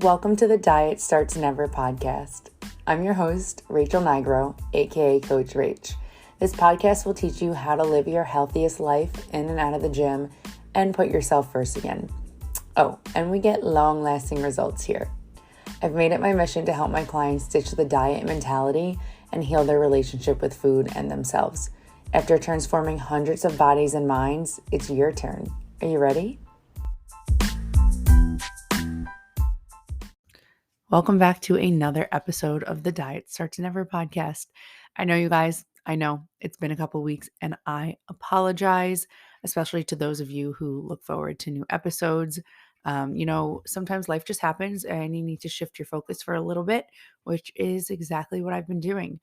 Welcome to the Diet Starts Never podcast. I'm your host, Rachel Nigro, aka Coach Rach. This podcast will teach you how to live your healthiest life in and out of the gym and put yourself first again. Oh, and we get long-lasting results here. I've made it my mission to help my clients ditch the diet mentality and heal their relationship with food and themselves. After transforming hundreds of bodies and minds, it's your turn. Are you ready? Welcome back to another episode of the Diet Starts Never podcast. I know you guys, I know it's been a couple weeks and I apologize, especially to those of you who look forward to new episodes. Sometimes life just happens and you need to shift your focus for a little bit, which is exactly what I've been doing.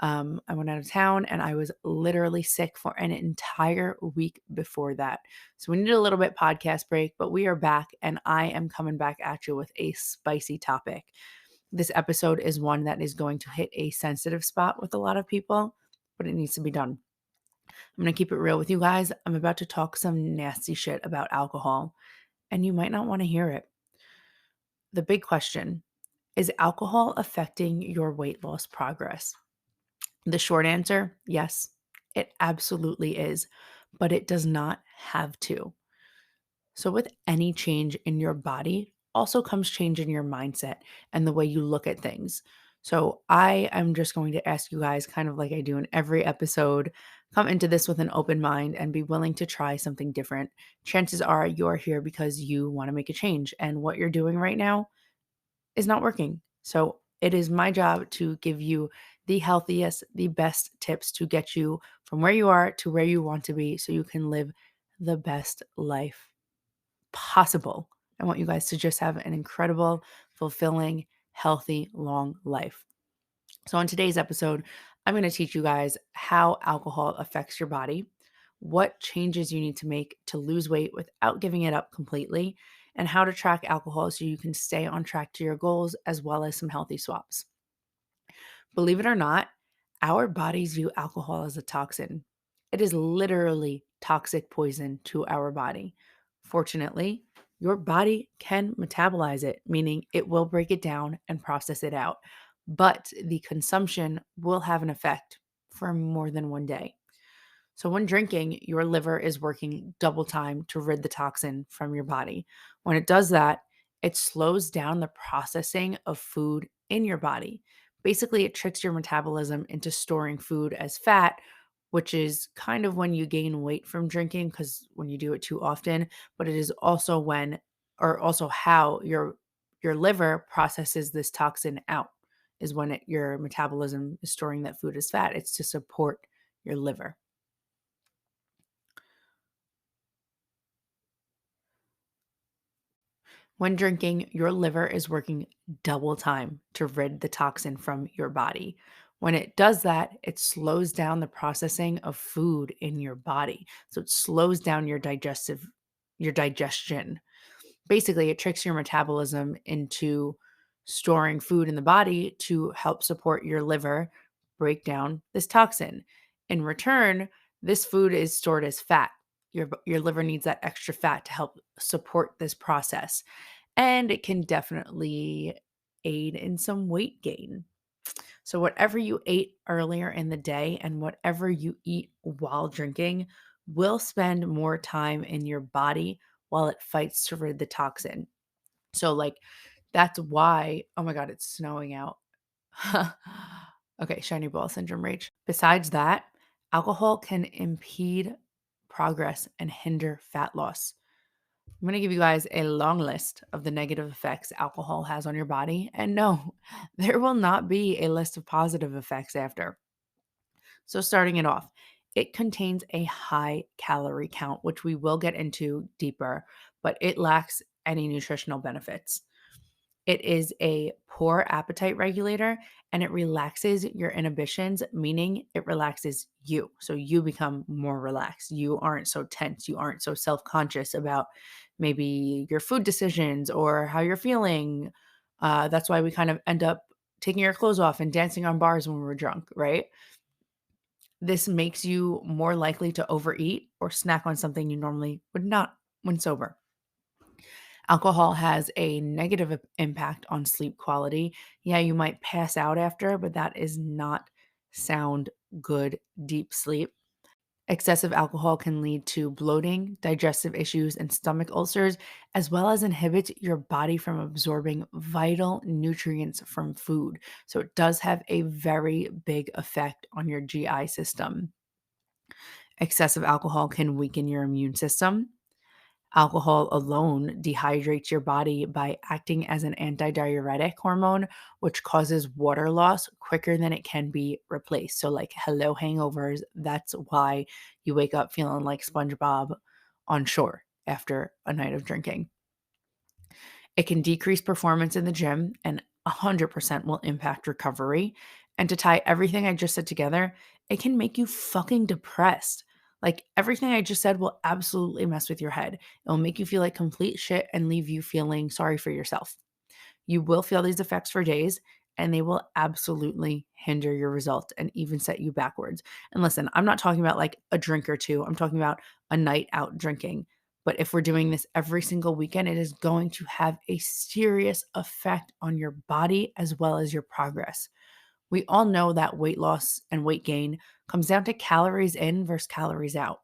I went out of town and I was literally sick for an entire week before that. So we needed a little bit podcast break, but we are back and I am coming back at you with a spicy topic. This episode is one that is going to hit a sensitive spot with a lot of people, but it needs to be done. I'm going to keep it real with you guys. I'm about to talk some nasty shit about alcohol, and you might not want to hear it. The big question is alcohol affecting your weight loss progress? The short answer, yes, it absolutely is, but it does not have to. So, with any change in your body, also comes change in your mindset and the way you look at things. So, I am just going to ask you guys, kind of like I do in every episode, come into this with an open mind and be willing to try something different. Chances are you're here because you want to make a change, and what you're doing right now is not working. So it is my job to give you the healthiest, the best tips to get you from where you are to where you want to be so you can live the best life possible. I want you guys to just have an incredible, fulfilling, healthy, long life. So, in today's episode, I'm going to teach you guys how alcohol affects your body, what changes you need to make to lose weight without giving it up completely, and how to track alcohol so you can stay on track to your goals, as well as some healthy swaps. Believe it or not, our bodies view alcohol as a toxin. It is literally toxic poison to our body. Fortunately, your body can metabolize it, meaning it will break it down and process it out. But the consumption will have an effect for more than one day. So, when drinking, your liver is working double time to rid the toxin from your body. When it does that, it slows down the processing of food in your body. Basically, it tricks your metabolism into storing food as fat, which is kind of when you gain weight from drinking because when you do it too often, but it is also also how your liver processes this toxin out is when your metabolism is storing that food as fat. It's to support your liver. When drinking, your liver is working double time to rid the toxin from your body. When it does that, it slows down the processing of food in your body. So it slows down your digestion. Basically, it tricks your metabolism into storing food in the body to help support your liver break down this toxin. In return, this food is stored as fat. Your liver needs that extra fat to help support this process. And it can definitely aid in some weight gain. So, whatever you ate earlier in the day and whatever you eat while drinking will spend more time in your body while it fights to rid the toxin. So, that's why, oh my God, it's snowing out. Okay, shiny ball syndrome, Rach. Besides that, alcohol can impede progress and hinder fat loss. I'm going to give you guys a long list of the negative effects alcohol has on your body. And no, there will not be a list of positive effects after. So, starting it off, it contains a high calorie count, which we will get into deeper, but it lacks any nutritional benefits. It is a poor appetite regulator and it relaxes your inhibitions, meaning it relaxes you. So you become more relaxed. You aren't so tense. You aren't so self conscious about maybe your food decisions or how you're feeling. That's why we kind of end up taking our clothes off and dancing on bars when we're drunk, right? This makes you more likely to overeat or snack on something you normally would not when sober. Alcohol has a negative impact on sleep quality. Yeah, you might pass out after, but that is not sound, good, deep sleep. Excessive alcohol can lead to bloating, digestive issues, and stomach ulcers, as well as inhibit your body from absorbing vital nutrients from food. So it does have a very big effect on your GI system. Excessive alcohol can weaken your immune system. Alcohol alone dehydrates your body by acting as an antidiuretic hormone, which causes water loss quicker than it can be replaced. So, like, hello, hangovers. That's why you wake up feeling like SpongeBob on shore after a night of drinking. It can decrease performance in the gym and 100% will impact recovery. And to tie everything I just said together, it can make you fucking depressed. Like everything I just said will absolutely mess with your head. It will make you feel like complete shit and leave you feeling sorry for yourself. You will feel these effects for days and they will absolutely hinder your result and even set you backwards. And listen, I'm not talking about like a drink or two, I'm talking about a night out drinking. But if we're doing this every single weekend, it is going to have a serious effect on your body as well as your progress. We all know that weight loss and weight gain comes down to calories in versus calories out.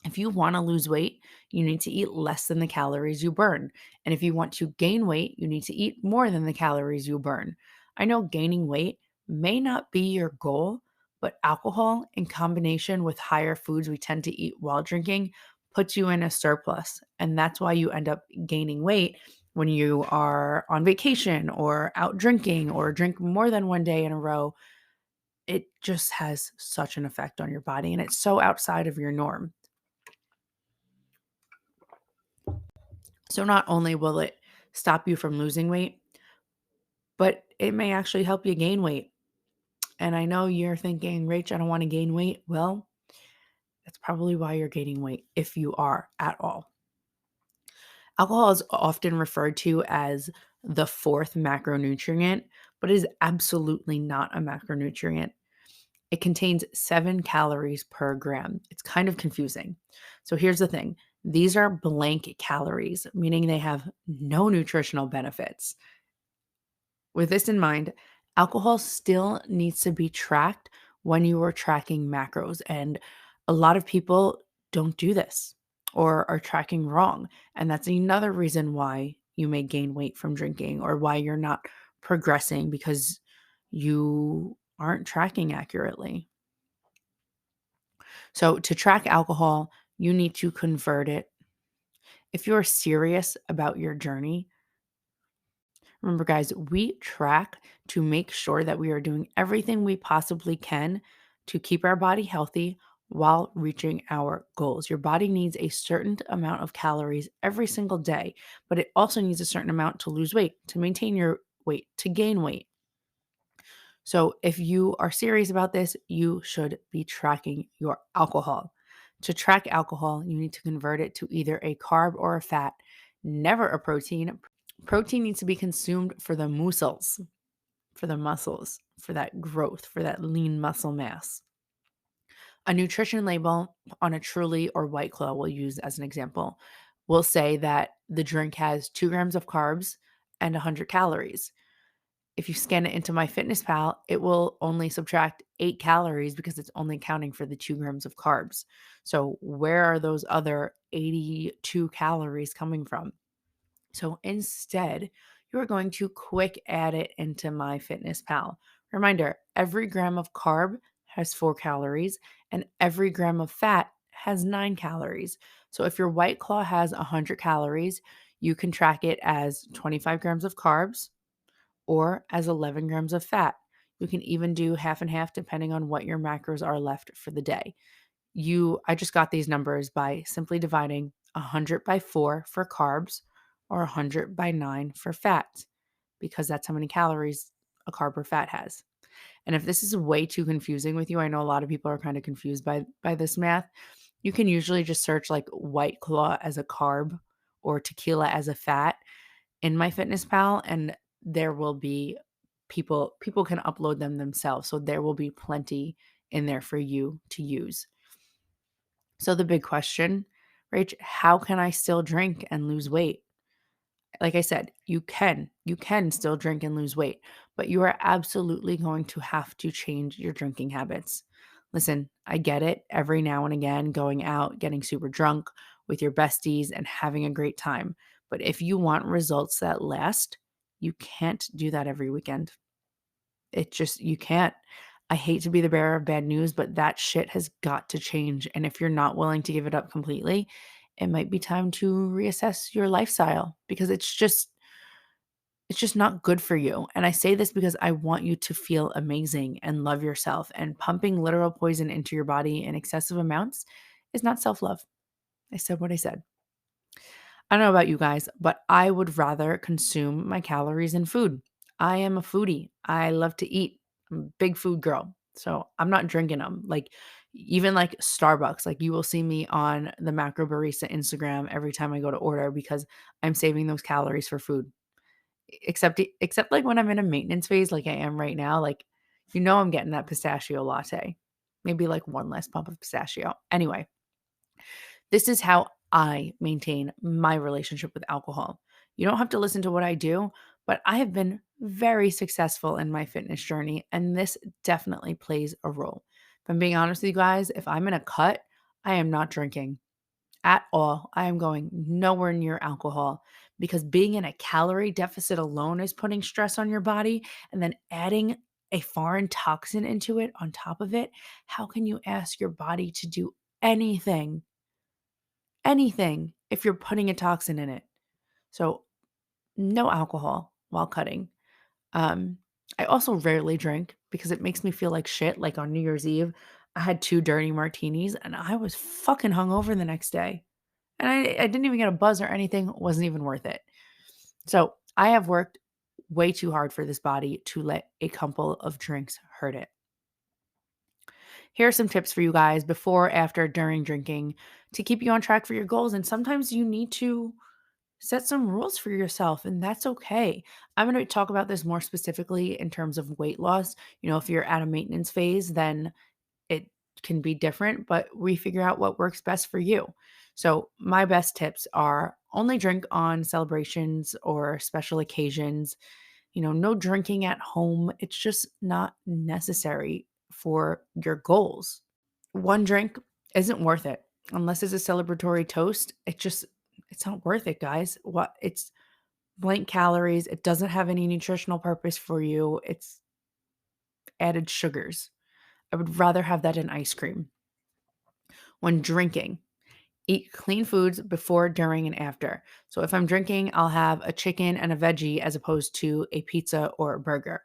If you want to lose weight, you need to eat less than the calories you burn. And if you want to gain weight, you need to eat more than the calories you burn. I know gaining weight may not be your goal, but alcohol in combination with higher foods we tend to eat while drinking puts you in a surplus. And that's why you end up gaining weight when you are on vacation or out drinking or drink more than one day in a row. It just has such an effect on your body and it's so outside of your norm. So not only will it stop you from losing weight, but it may actually help you gain weight. And I know you're thinking, Rach, I don't want to gain weight. Well, that's probably why you're gaining weight if you are at all. Alcohol is often referred to as the fourth macronutrient, but it is absolutely not a macronutrient. It contains 7 calories per gram. It's kind of confusing. So here's the thing. These are blank calories, meaning they have no nutritional benefits. With this in mind, alcohol still needs to be tracked when you are tracking macros. And a lot of people don't do this or are tracking wrong. And that's another reason why you may gain weight from drinking or why you're not progressing because you aren't tracking accurately. So, to track alcohol, you need to convert it. If you're serious about your journey, remember, guys, we track to make sure that we are doing everything we possibly can to keep our body healthy while reaching our goals. Your body needs a certain amount of calories every single day, but it also needs a certain amount to lose weight, to maintain your weight, to gain weight. So, if you are serious about this, you should be tracking your alcohol. To track alcohol, you need to convert it to either a carb or a fat, never a protein. Protein needs to be consumed for the muscles, for that growth, for that lean muscle mass. A nutrition label on a Truly or White Claw, we'll use as an example, will say that the drink has 2 grams of carbs and 100 calories. If you scan it into MyFitnessPal, it will only subtract 8 calories because it's only counting for the 2 grams of carbs. So, where are those other 82 calories coming from? So instead, you're going to quick add it into MyFitnessPal. Reminder, every gram of carb has 4 calories and every gram of fat has 9 calories. So if your White Claw has 100 calories, you can track it as 25 grams of carbs or as 11 grams of fat. You can even do half and half depending on what your macros are left for the day. I just got these numbers by simply dividing 100 by 4 for carbs or 100 by 9 for fat because that's how many calories a carb or fat has. And if this is way too confusing with you, I know a lot of people are kind of confused by this math. You can usually just search like White Claw as a carb or tequila as a fat in MyFitnessPal and there will be people can upload them themselves. So there will be plenty in there for you to use. So the big question, Rach, how can I still drink and lose weight? Like I said, you can still drink and lose weight, but you are absolutely going to have to change your drinking habits. Listen, I get it. Every now and again, going out, getting super drunk with your besties and having a great time. But if you want results that last, you can't do that every weekend. You can't. I hate to be the bearer of bad news, but that shit has got to change. And if you're not willing to give it up completely, it might be time to reassess your lifestyle because it's just not good for you. And I say this because I want you to feel amazing and love yourself. And pumping literal poison into your body in excessive amounts is not self love. I said what I said. I don't know about you guys, but I would rather consume my calories in food. I am a foodie. I love to eat. I'm a big food girl. So I'm not drinking them. Like even like Starbucks, like you will see me on the Macro Barista Instagram every time I go to order because I'm saving those calories for food. Except like when I'm in a maintenance phase like I am right now, like I'm getting that pistachio latte. Maybe like one less pump of pistachio. Anyway, this is how I maintain my relationship with alcohol. You don't have to listen to what I do, but I have been very successful in my fitness journey, and this definitely plays a role. If I'm being honest with you guys, if I'm in a cut, I am not drinking at all. I am going nowhere near alcohol because being in a calorie deficit alone is putting stress on your body, and then adding a foreign toxin into it on top of it. How can you ask your body to do anything? Anything if you're putting a toxin in it. So, no alcohol while cutting. Um, I also rarely drink because it makes me feel like shit. Like on New Year's Eve, I had 2 dirty martinis and I was fucking hungover the next day. And I didn't even get a buzz or anything, it wasn't even worth it. So, I have worked way too hard for this body to let a couple of drinks hurt it. Here are some tips for you guys before, after, during drinking to keep you on track for your goals. And sometimes you need to set some rules for yourself, and that's okay. I'm going to talk about this more specifically in terms of weight loss. If you're at a maintenance phase, then it can be different, but we figure out what works best for you. So, my best tips are only drink on celebrations or special occasions. No drinking at home. It's just not necessary for your goals. One drink isn't worth it unless it's a celebratory toast. It's not worth it, guys. It's blank calories. It doesn't have any nutritional purpose for you. It's added sugars. I would rather have that in ice cream. When drinking, eat clean foods before, during, and after. So if I'm drinking, I'll have a chicken and a veggie as opposed to a pizza or a burger.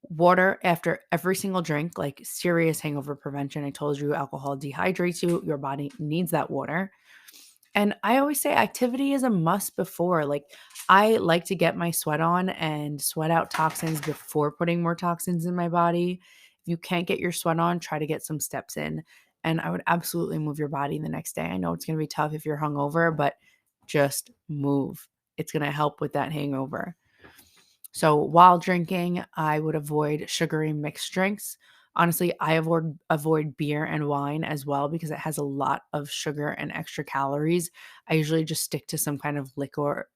Water after every single drink, like serious hangover prevention. I told you alcohol dehydrates you. Your body needs that water. And I always say activity is a must before. Like, I like to get my sweat on and sweat out toxins before putting more toxins in my body. If you can't get your sweat on, try to get some steps in. And I would absolutely move your body the next day. I know it's going to be tough if you're hungover, but just move. It's going to help with that hangover. So while drinking, I would avoid sugary mixed drinks. Honestly, I avoid beer and wine as well because it has a lot of sugar and extra calories. I usually just stick to some kind of liquor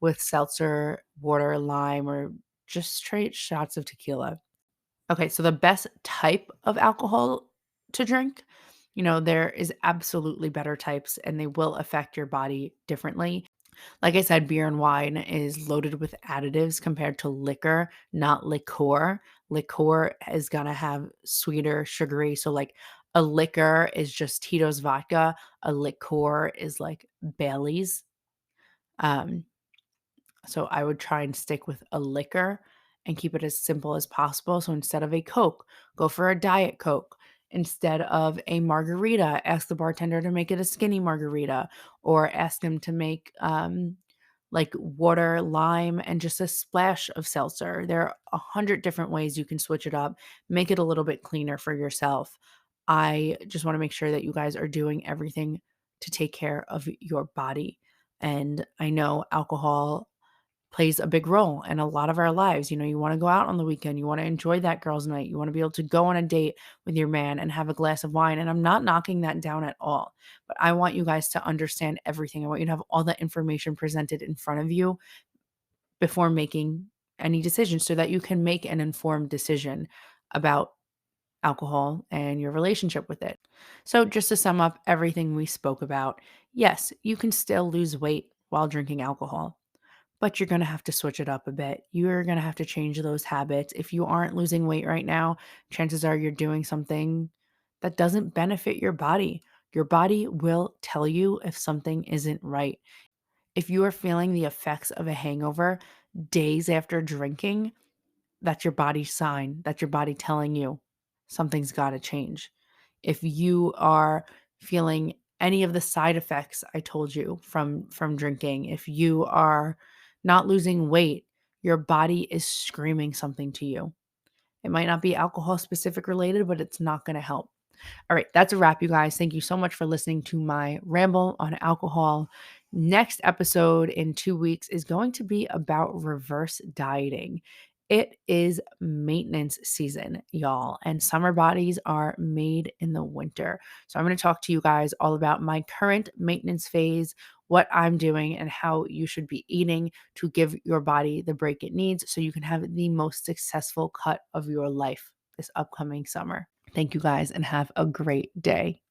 with seltzer, water, lime, or just straight shots of tequila. Okay, so the best type of alcohol to drink, there is absolutely better types and they will affect your body differently. Like I said, beer and wine is loaded with additives compared to liquor, not liqueur. Liqueur is gonna have sweeter, sugary. So like a liquor is just Tito's vodka. A liqueur is like Bailey's. Um, so I would try and stick with a liquor and keep it as simple as possible. So instead of a Coke, go for a Diet Coke. Instead of a margarita, ask the bartender to make it a skinny margarita or ask them to make like water, lime, and just a splash of seltzer. There are 100 different ways you can switch it up, make it a little bit cleaner for yourself. I just want to make sure that you guys are doing everything to take care of your body. And I know alcohol plays a big role in a lot of our lives. You want to go out on the weekend, you want to enjoy that girls' night, you want to be able to go on a date with your man and have a glass of wine. And I'm not knocking that down at all, but I want you guys to understand everything. I want you to have all that information presented in front of you before making any decisions so that you can make an informed decision about alcohol and your relationship with it. So, just to sum up everything we spoke about, yes, you can still lose weight while drinking alcohol, but you're going to have to switch it up a bit. You're going to have to change those habits. If you aren't losing weight right now, chances are you're doing something that doesn't benefit your body. Your body will tell you if something isn't right. If you are feeling the effects of a hangover days after drinking, that's your body's sign, that's your body telling you something's got to change. If you are feeling any of the side effects I told you from drinking, if you are not losing weight, your body is screaming something to you. It might not be alcohol specific related, but it's not going to help. All right, that's a wrap, you guys. Thank you so much for listening to my ramble on alcohol. Next episode in 2 weeks is going to be about reverse dieting. It is maintenance season, y'all, and summer bodies are made in the winter. So, I'm going to talk to you guys all about my current maintenance phase, what I'm doing, and how you should be eating to give your body the break it needs so you can have the most successful cut of your life this upcoming summer. Thank you guys and have a great day.